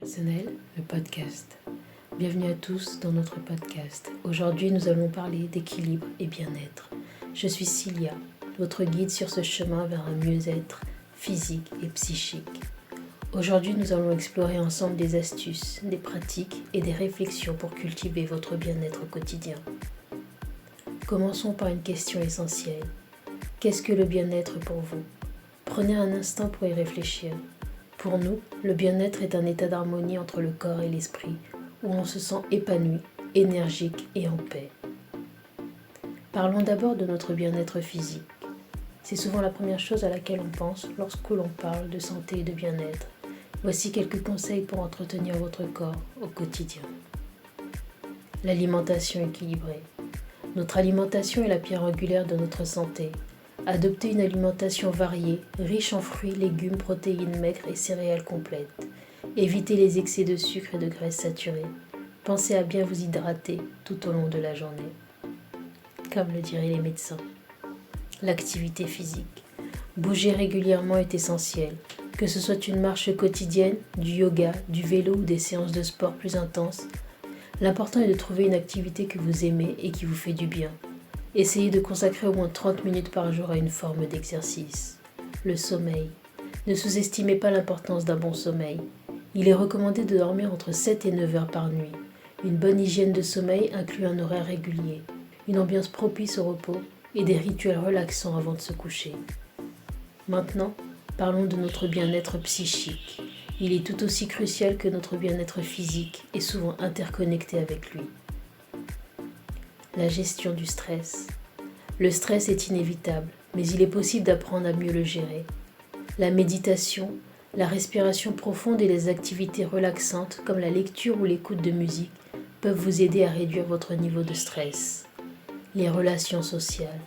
Personnel, le podcast. Bienvenue à tous dans notre podcast. Aujourd'hui, nous allons parler d'équilibre et bien-être. Je suis Cilia, votre guide sur ce chemin vers un mieux-être physique et psychique. Aujourd'hui, nous allons explorer ensemble des astuces, des pratiques et des réflexions pour cultiver votre bien-être au quotidien. Commençons par une question essentielle. Qu'est-ce que le bien-être pour vous ? Prenez un instant pour y réfléchir. Pour nous, le bien-être est un état d'harmonie entre le corps et l'esprit, où on se sent épanoui, énergique et en paix. Parlons d'abord de notre bien-être physique. C'est souvent la première chose à laquelle on pense lorsque l'on parle de santé et de bien-être. Voici quelques conseils pour entretenir votre corps au quotidien. L'alimentation équilibrée. Notre alimentation est la pierre angulaire de notre santé. Adoptez une alimentation variée, riche en fruits, légumes, protéines maigres et céréales complètes. Évitez les excès de sucre et de graisses saturées. Pensez à bien vous hydrater tout au long de la journée. Comme le diraient les médecins. L'activité physique. Bouger régulièrement est essentiel. Que ce soit une marche quotidienne, du yoga, du vélo ou des séances de sport plus intenses, l'important est de trouver une activité que vous aimez et qui vous fait du bien. Essayez de consacrer au moins 30 minutes par jour à une forme d'exercice. Le sommeil. Ne sous-estimez pas l'importance d'un bon sommeil. Il est recommandé de dormir entre 7 et 9 heures par nuit. Une bonne hygiène de sommeil inclut un horaire régulier, une ambiance propice au repos et des rituels relaxants avant de se coucher. Maintenant, parlons de notre bien-être psychique. Il est tout aussi crucial que notre bien-être physique et souvent interconnecté avec lui. La gestion du stress. Le stress est inévitable, mais il est possible d'apprendre à mieux le gérer. La méditation, la respiration profonde et les activités relaxantes comme la lecture ou l'écoute de musique peuvent vous aider à réduire votre niveau de stress. Les relations sociales.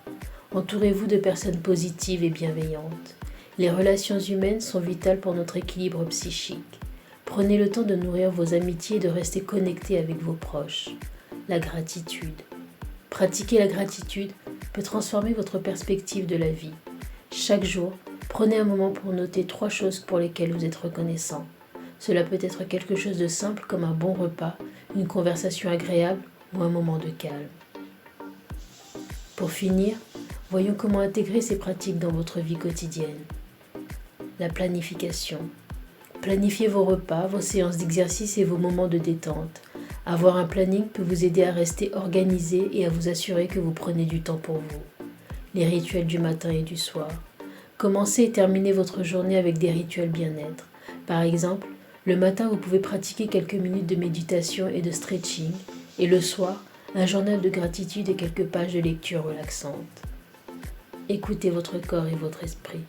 Entourez-vous de personnes positives et bienveillantes. Les relations humaines sont vitales pour notre équilibre psychique. Prenez le temps de nourrir vos amitiés et de rester connecté avec vos proches. La gratitude. Pratiquer la gratitude peut transformer votre perspective de la vie. Chaque jour, prenez un moment pour noter 3 choses pour lesquelles vous êtes reconnaissant. Cela peut être quelque chose de simple comme un bon repas, une conversation agréable ou un moment de calme. Pour finir, voyons comment intégrer ces pratiques dans votre vie quotidienne. La planification. Planifiez vos repas, vos séances d'exercice et vos moments de détente. Avoir un planning peut vous aider à rester organisé et à vous assurer que vous prenez du temps pour vous. Les rituels du matin et du soir. Commencez et terminez votre journée avec des rituels bien-être. Par exemple, le matin, vous pouvez pratiquer quelques minutes de méditation et de stretching, et le soir, un journal de gratitude et quelques pages de lecture relaxante. Écoutez votre corps et votre esprit.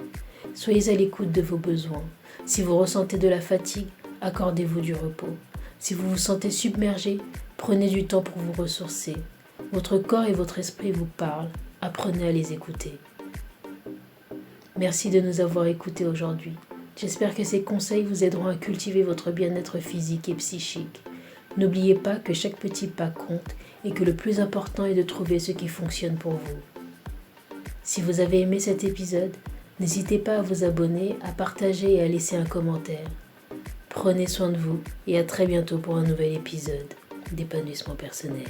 Soyez à l'écoute de vos besoins. Si vous ressentez de la fatigue, accordez-vous du repos. Si vous vous sentez submergé, prenez du temps pour vous ressourcer. Votre corps et votre esprit vous parlent. Apprenez à les écouter. Merci de nous avoir écoutés aujourd'hui. J'espère que ces conseils vous aideront à cultiver votre bien-être physique et psychique. N'oubliez pas que chaque petit pas compte et que le plus important est de trouver ce qui fonctionne pour vous. Si vous avez aimé cet épisode, n'hésitez pas à vous abonner, à partager et à laisser un commentaire. Prenez soin de vous et à très bientôt pour un nouvel épisode d'épanouissement personnel.